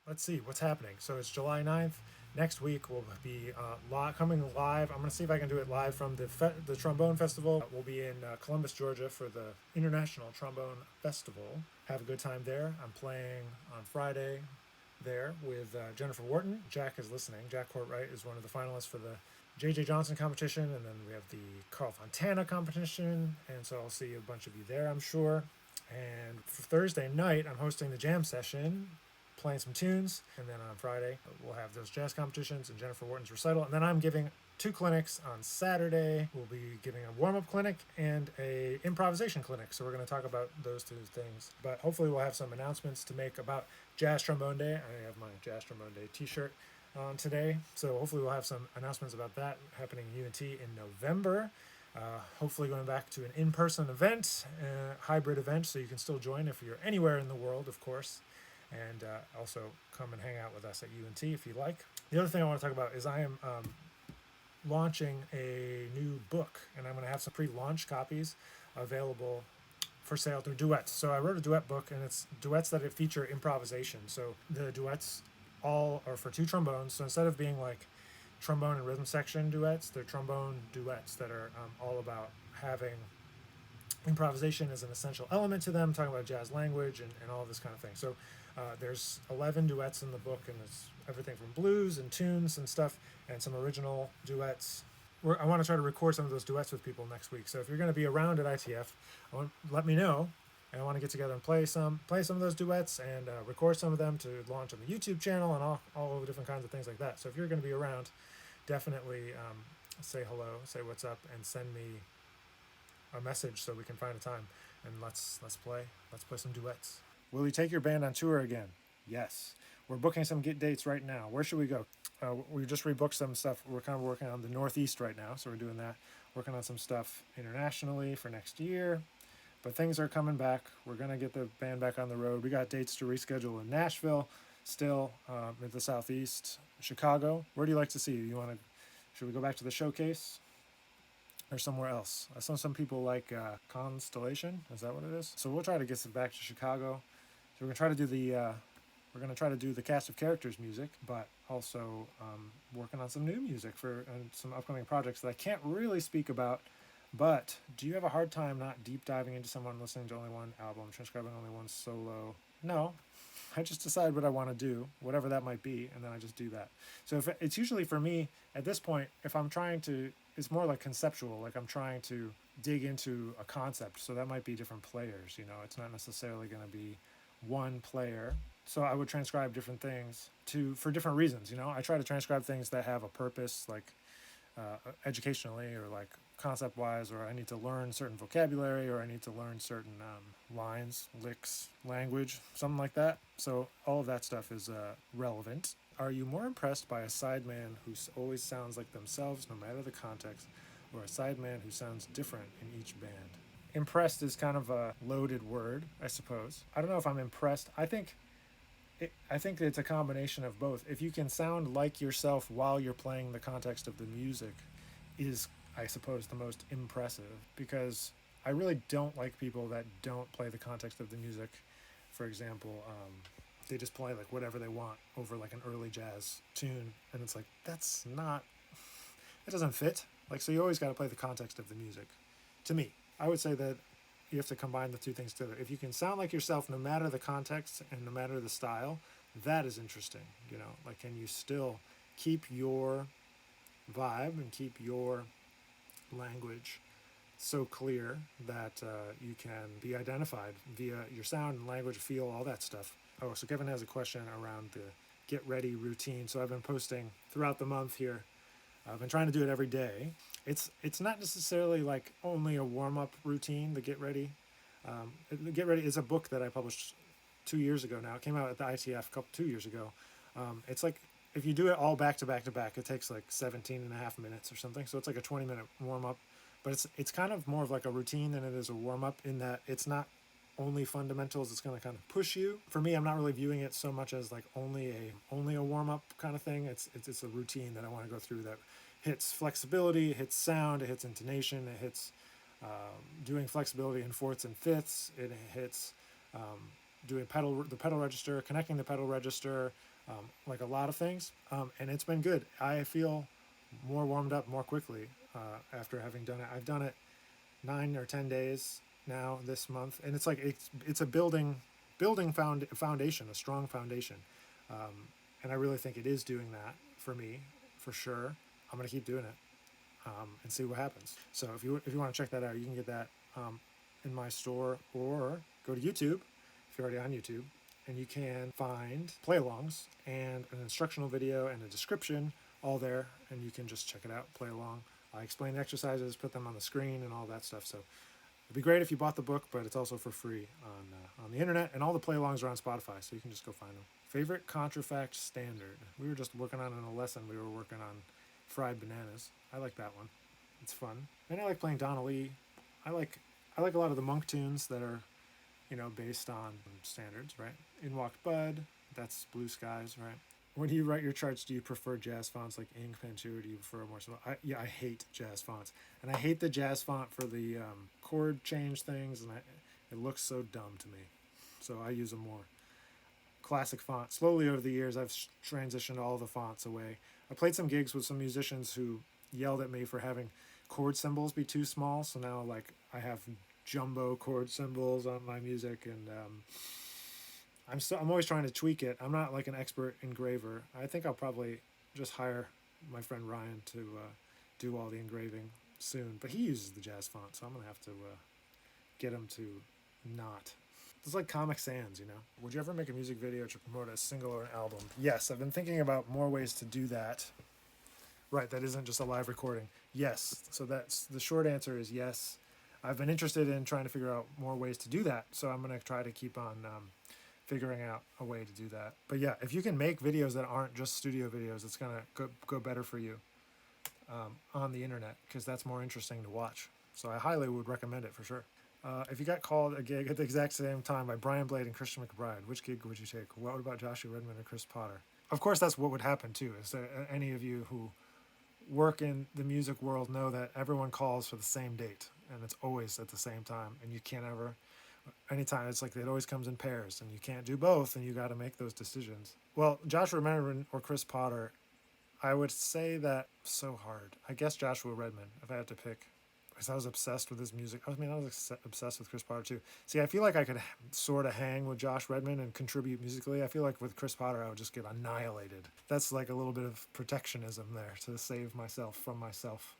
let's see what's happening. So it's July 9th. Next week we'll be coming live. I'm going to see if I can do it live from the Trombone Festival. We'll be in Columbus, Georgia for the International Trombone Festival. Have a good time there. I'm playing on Friday there with Jennifer Wharton. Jack is listening. Jack Courtwright is one of the finalists for the J.J. Johnson competition, and then we have the Carl Fontana competition, and so I'll see a bunch of you there, I'm sure. And for Thursday night, I'm hosting the jam session, playing some tunes, and then on Friday we'll have those jazz competitions and Jennifer Wharton's recital, and then I'm giving 2 clinics on Saturday. We'll be giving a warm-up clinic and a improvisation clinic, so we're going to talk about those 2 things. But hopefully we'll have some announcements to make about Jazz Trombone Day. I have my Jazz Trombone Day t-shirt on today, so hopefully we'll have some announcements about that happening in UNT in November. Hopefully going back to an in-person event, hybrid event, so you can still join if you're anywhere in the world, of course, and also come and hang out with us at UNT if you like. The other thing I want to talk about is I am launching a new book, and I'm going to have some pre-launch copies available for sale through Duets. So I wrote a duet book, and it's duets that feature improvisation. So the duets all are for 2 trombones. So instead of being like trombone and rhythm section duets, they're trombone duets that are all about having improvisation as an essential element to them, talking about jazz language and all this kind of thing. So there's 11 duets in the book, and it's everything from blues and tunes and stuff, and some original duets. I want to try to record some of those duets with people next week. So if you're going to be around at ITF, let me know. And I want to get together and play some of those duets and record some of them to launch on the YouTube channel and all the different kinds of things like that. So if you're going to be around, definitely say hello, say what's up, and send me a message so we can find a time and let's play some duets. Will you take your band on tour again? Yes, we're booking some dates right now. Where should we go? We just rebooked some stuff. We're kind of working on the Northeast right now, so we're doing that, working on some stuff internationally for next year. But things are coming back. We're gonna get the band back on the road. We got dates to reschedule in Nashville, still in the Southeast, Chicago. Where do you like to see? Should we go back to the Showcase or somewhere else? I saw some people like Constellation. Is that what it is? So we'll try to get back to Chicago. So we're gonna try to do the cast of characters music, but also working on some new music for some upcoming projects that I can't really speak about. But do you have a hard time not deep diving into someone, listening to only one album, transcribing only one solo? No, I just decide what I want to do, whatever that might be, and then I just do that. So if it's usually for me at this point, if I'm trying to, it's more like conceptual, like I'm trying to dig into a concept. So that might be different players, it's not necessarily going to be one player. So I would transcribe different things for different reasons. I try to transcribe things that have a purpose, like educationally or like concept wise, or I need to learn certain vocabulary, or I need to learn certain lines, licks, language, something like that. So all of that stuff is relevant. Are you more impressed by a sideman who always sounds like themselves no matter the context, or a sideman who sounds different in each band? Impressed is kind of a loaded word, I suppose. I don't know if I'm impressed. I think it's a combination of both. If you can sound like yourself while you're playing the context of the music is, I suppose, the most impressive, because I really don't like people that don't play the context of the music. For example, they just play like whatever they want over like an early jazz tune, and it's like, it doesn't fit. Like, so you always got to play the context of the music. To me, I would say that you have to combine the 2 things together. If you can sound like yourself no matter the context and no matter the style, that is interesting. Like, can you still keep your vibe and keep your language so clear that you can be identified via your sound and language, feel, all that stuff. Oh, so Kevin has a question around the get ready routine. So I've been posting throughout the month here. I've been trying to do it every day. It's not necessarily like only a warm-up routine, the Get Ready. The Get Ready is a book that I published 2 years ago now. It came out at the ITF 2 years ago. It's like, if you do it all back to back to back, it takes like 17 and a half minutes or something. So it's like a 20-minute warm-up. But it's kind of more of like a routine than it is a warm-up, in that it's not only fundamentals. It's going to kind of push you. For me, I'm not really viewing it so much as like only a warm-up kind of thing. It's a routine that I want to go through that hits flexibility, it hits sound, it hits intonation, it hits doing flexibility in fourths and fifths, it hits doing the pedal register, connecting the pedal register, like a lot of things, and it's been good. I feel more warmed up more quickly after having done it. I've done it 9 or 10 days now this month, and it's like it's a foundation, a strong foundation, and I really think it is doing that for me, for sure. I'm gonna keep doing it and see what happens. So if you want to check that out, you can get that in my store, or go to YouTube if you're already on YouTube, and you can find play-alongs and an instructional video and a description all there, and you can just check it out, play along. I explain the exercises, put them on the screen, and all that stuff. So it'd be great if you bought the book, but it's also for free on the internet, and all the play-alongs are on Spotify, so you can just go find them. Favorite Contrafact standard? We were just working on in a lesson. We were working on fried bananas. I like that one. It's fun, and I like playing Donna Lee. I like a lot of the monk tunes that are, based on standards, right? In Walked Bud, that's Blue Skies, right? When you write your charts, do you prefer jazz fonts like Inkpen too, or do you prefer more? I hate jazz fonts, and I hate the jazz font for the chord change things, and it looks so dumb to me. So I use a more classic font. Slowly over the years, I've transitioned all the fonts away. I played some gigs with some musicians who yelled at me for having chord symbols be too small, so now like I have jumbo chord symbols on my music, and I'm always trying to tweak it. I'm not like an expert engraver. I think I'll probably just hire my friend Ryan to do all the engraving soon, but he uses the jazz font, so I'm gonna have to get him to not. It's like Comic Sans, Would you ever make a music video to promote a single or an album? Yes, I've been thinking about more ways to do that. Right, that isn't just a live recording. Yes, so that's the short answer is yes. I've been interested in trying to figure out more ways to do that, so I'm going to try to keep on figuring out a way to do that. But yeah, if you can make videos that aren't just studio videos, it's going to go better for you on the internet, because that's more interesting to watch. So I highly would recommend it for sure. If you got called a gig at the exact same time by Brian Blade and Christian McBride, which gig would you take? What about Joshua Redman or Chris Potter? Of course, that's what would happen too. Is there any of you who work in the music world know that everyone calls for the same date, and it's always at the same time, and you can't ever, anytime, it's like it always comes in pairs, and you can't do both, and you got to make those decisions. Well, Joshua Redman or Chris Potter, I would say that so hard. I guess Joshua Redman, if I had to pick, because I was obsessed with his music. I was obsessed with Chris Potter too. See, I feel like I could sort of hang with Josh Redman and contribute musically. I feel like with Chris Potter, I would just get annihilated. That's like a little bit of protectionism there to save myself from myself,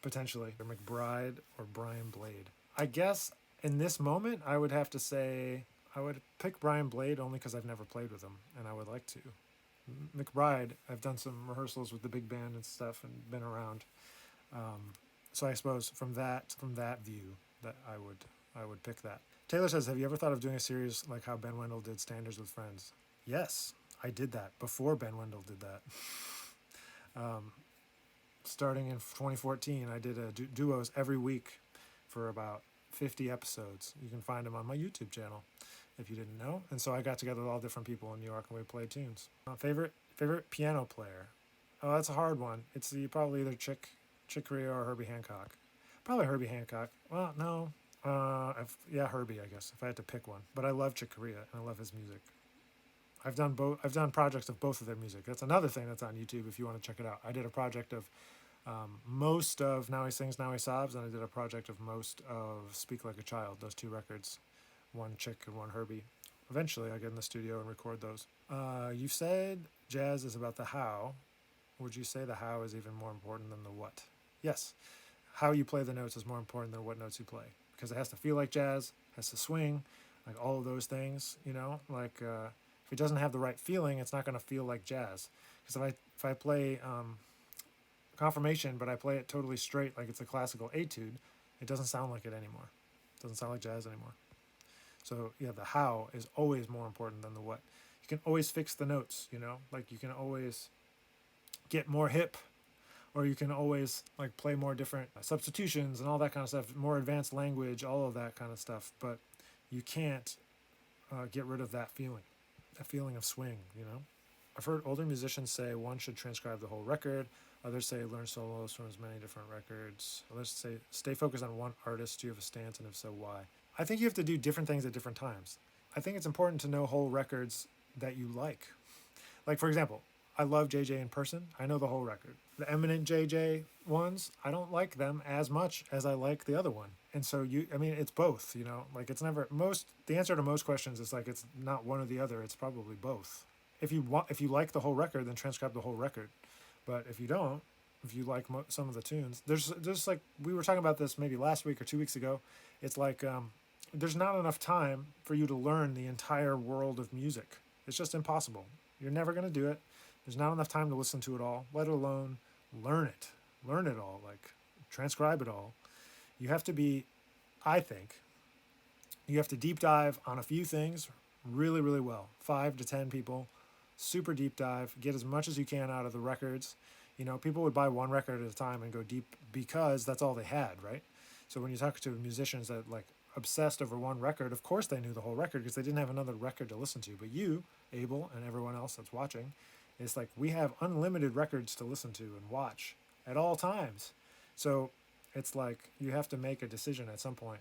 potentially. Or McBride or Brian Blade. I guess in this moment, I would have to say I would pick Brian Blade only because I've never played with him, and I would like to. McBride, I've done some rehearsals with the big band and stuff and been around. So I suppose from that view, that I would pick that. Taylor says, have you ever thought of doing a series like how Ben Wendell did Standards with Friends? Yes, I did that before Ben Wendell did that. Starting in 2014, I did duos every week for about 50 episodes. You can find them on my YouTube channel if you didn't know. And so I got together with all different people in New York and we played tunes. Favorite piano player? Oh, that's a hard one. It's probably either Chick Corea or Herbie Hancock. Probably Herbie Hancock. Well, no. Herbie, I guess, if I had to pick one. But I love Chick Corea, and I love his music. I've done projects of both of their music. That's another thing that's on YouTube if you want to check it out. I did a project of most of Now He Sings, Now He Sobs, and I did a project of most of Speak Like a Child, those two records. One Chick and one Herbie. Eventually, I get in the studio and record those. You said jazz is about the how. Would you say the how is even more important than the what? Yes. How you play the notes is more important than what notes you play, because it has to feel like jazz, has to swing, like all of those things, like if it doesn't have the right feeling, it's not going to feel like jazz. Because if I play Confirmation, but I play it totally straight, like it's a classical etude, it doesn't sound like it anymore. It doesn't sound like jazz anymore. So yeah, the how is always more important than the what. You can always fix the notes, like you can always get more hip, or you can always like play more different substitutions and all that kind of stuff, more advanced language, all of that kind of stuff. But you can't get rid of that feeling of swing, I've heard older musicians say one should transcribe the whole record. Others say learn solos from as many different records. Others say stay focused on one artist. Do you have a stance, and if so, why? I think you have to do different things at different times. I think it's important to know whole records that you like. Like, for example, I love JJ in person. I know the whole record. The Eminent JJ ones, I don't like them as much as I like the other one. And so I mean, it's both, you know, like it's never the answer to most questions is like, it's not one or the other. It's probably both. If you like the whole record, then transcribe the whole record. But if you don't, if you like some of the tunes, there's like, we were talking about this maybe last week or 2 weeks ago. It's like, there's not enough time for you to learn the entire world of music. It's just impossible. You're never going to do it. There's not enough time to listen to it all, let alone learn it. Learn it all, like transcribe it all. You have to be, I think, you have to deep dive on a few things really, really well. 5 to 10 people, super deep dive, get as much as you can out of the records. You know, people would buy one record at a time and go deep because that's all they had, right? So when you talk to musicians that like obsessed over one record, of course they knew the whole record because they didn't have another record to listen to. But you, Abel, and everyone else that's watching, it's like we have unlimited records to listen to and watch at all times. So it's like you have to make a decision at some point.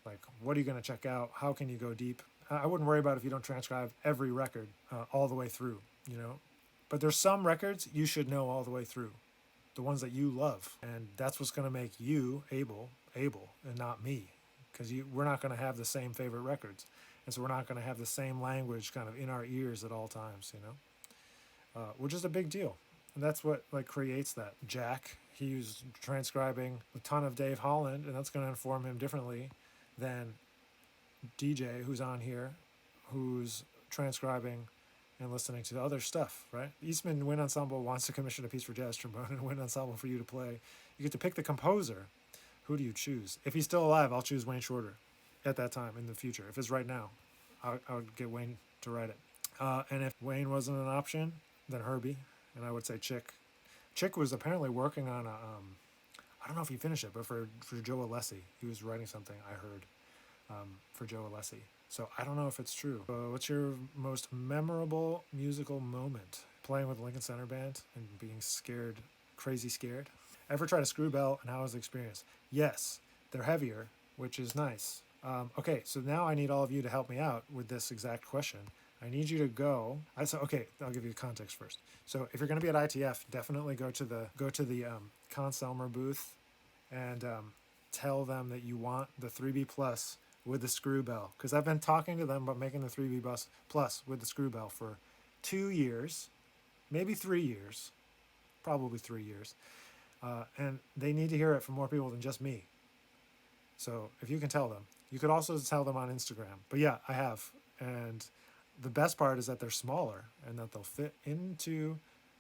Like, what are you going to check out? How can you go deep? I wouldn't worry about if you don't transcribe every record all the way through, you know. But there's some records you should know all the way through, the ones that you love. And that's what's going to make you Abel, and not me. Because we're not going to have the same favorite records. And so we're not going to have the same language kind of in our ears at all times, you know, which is a big deal. And that's what like creates that. Jack, he was transcribing a ton of Dave Holland, and that's going to inform him differently than DJ, who's on here, who's transcribing and listening to other stuff, right? Eastman Wind Ensemble wants to commission a piece for jazz trombone and Wind Ensemble for you to play. You get to pick the composer. Who do you choose? If he's still alive, I'll choose Wayne Shorter at that time in the future. If it's right now, I would get Wayne to write it. And if Wayne wasn't an option, then Herbie, and I would say Chick. Chick was apparently working on I don't know if he finished it, but for Joe Alessi, he was writing something, I heard, for Joe Alessi. So I don't know if it's true. What's your most memorable musical moment? Playing with Lincoln Center Band and being scared, crazy scared? Ever tried a screw bell, and how was the experience? Yes, they're heavier, which is nice. Okay, so now I need all of you to help me out with this exact question. I need you to go. Okay, I'll give you the context first. So if you're going to be at ITF, definitely go to the Conselmer booth and tell them that you want the 3B plus with the screw bell, because I've been talking to them about making the 3B plus with the screw bell for 2 years, maybe 3 years, probably 3 years, and they need to hear it from more people than just me. So if you can tell them, you could also tell them on Instagram. But yeah, I have, and the best part is that they're smaller and that they'll fit into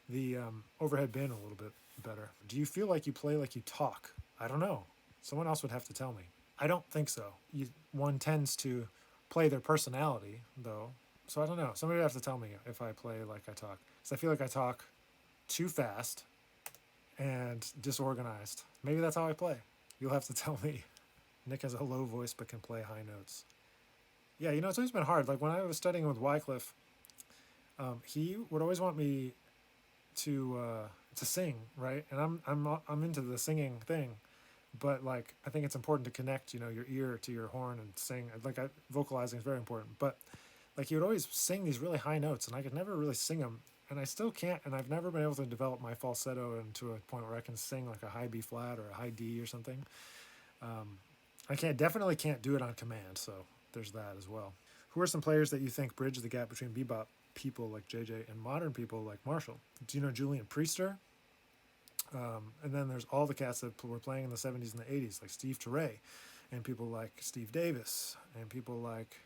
the overhead bin a little bit better. Do you feel like you play like you talk? I don't know. Someone else would have to tell me. I don't think so. One tends to play their personality, though. So I don't know. Somebody would have to tell me if I play like I talk. Because I feel like I talk too fast and disorganized. Maybe that's how I play. You'll have to tell me. Nick has a low voice but can play high notes. Yeah, you know, it's always been hard. Like when I was studying with Wycliffe, he would always want me to sing, right? And I'm into the singing thing, but like I think it's important to connect, you know, your ear to your horn and sing. Like vocalizing is very important, but like he would always sing these really high notes, and I could never really sing them, and I still can't. And I've never been able to develop my falsetto into a point where I can sing like a high B flat or a high D or something. I definitely can't do it on command, so there's that as well. Who are some players that you think bridge the gap between bebop people like JJ and modern people like Marshall? Do you know Julian Priester? And then there's all the cats that were playing in the 70s and the 80s, like Steve Turre, and people like Steve Davis, and people like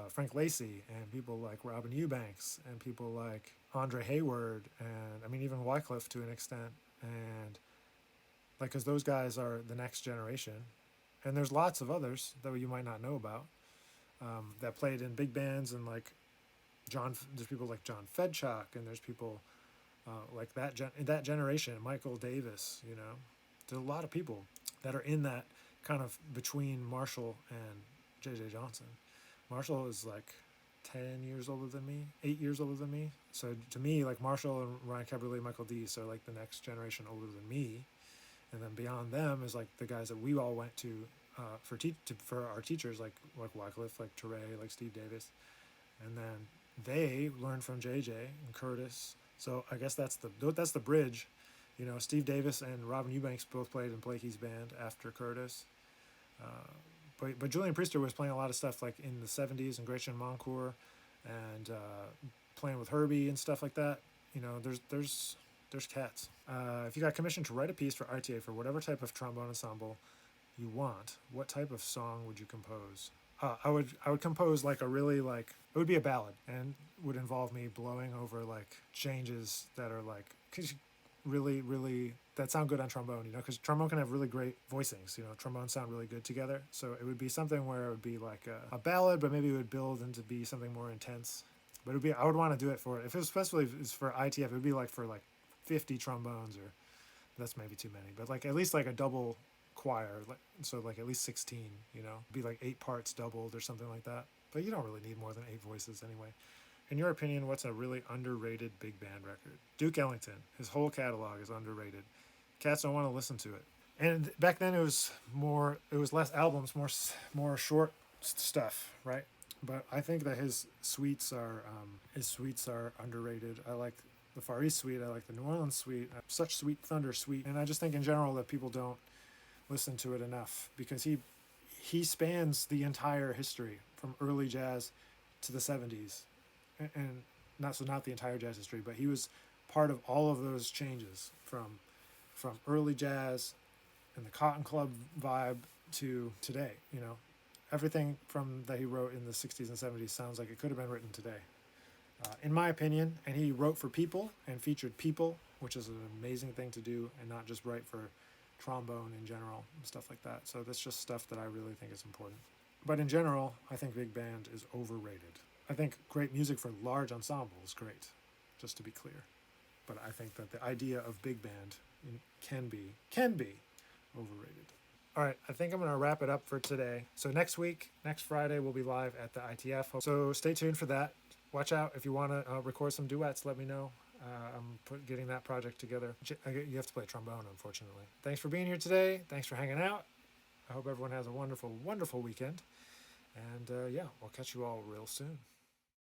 Frank Lacey, and people like Robin Eubanks, and people like Andre Hayward, and I mean even Wycliffe to an extent, and like because those guys are the next generation. And there's lots of others that you might not know about that played in big bands, and like there's people like John Fedchuk, and there's people like that generation, Michael Davis, you know. There's a lot of people that are in that kind of between Marshall and J.J. Johnson. Marshall is like 10 years older than me, 8 years older than me. So to me, like Marshall and Ryan Cabriolet, Michael Deese are like the next generation older than me. And then beyond them is like the guys that we all went to for our teachers, like Wycliffe, like Turre, like Steve Davis. And then they learned from JJ and Curtis. So I guess that's the bridge. You know, Steve Davis and Robin Eubanks both played in Blakey's band after Curtis. But Julian Priester was playing a lot of stuff like in the 70s and Gretchen Moncourt and playing with Herbie and stuff like that. You know, there's cats. If you got commissioned to write a piece for ITA for whatever type of trombone ensemble you want, what type of song would you compose? I would compose like a really like, it would be a ballad and would involve me blowing over like changes that are like, cause really that sound good on trombone, you know, because trombone can have really great voicings, you know, trombones sound really good together. So it would be something where it would be like a ballad, but maybe it would build into be something more intense. But it would be, I would want to do it for, if it was especially if it's for ITF, it would be like for like 50 trombones, or that's maybe too many, but like at least like a double choir, so like at least 16, you know, be like 8 parts doubled or something like that. But you don't really need more than 8 voices anyway. In your opinion, what's a really underrated big band record? Duke Ellington, his whole catalog is underrated. Cats don't want to listen to it. And back then it was less albums, more short stuff, right? But I think that his suites are underrated. I like the Far East Suite. I like the New Orleans Suite. Such Sweet Thunder Suite. And I just think in general that people don't listen to it enough, because he spans the entire history from early jazz to the 70s, and not the entire jazz history, but he was part of all of those changes from early jazz and the Cotton Club vibe to today. You know, everything from that he wrote in the 60s and 70s sounds like it could have been written today, in my opinion. And he wrote for people and featured people, which is an amazing thing to do, and not just write for trombone in general and stuff like that. So that's just stuff that I really think is important. But in general, I think big band is overrated. I think great music for large ensemble is great, just to be clear. But I think that the idea of big band can be overrated. All right, I think I'm going to wrap it up for today. So next Friday, we'll be live at the ITF. So stay tuned for that. Watch out if you want to record some duets. Let me know. I'm getting that project together. You have to play trombone, unfortunately. Thanks for being here today. Thanks for hanging out. I hope everyone has a wonderful, wonderful weekend. And yeah, we'll catch you all real soon.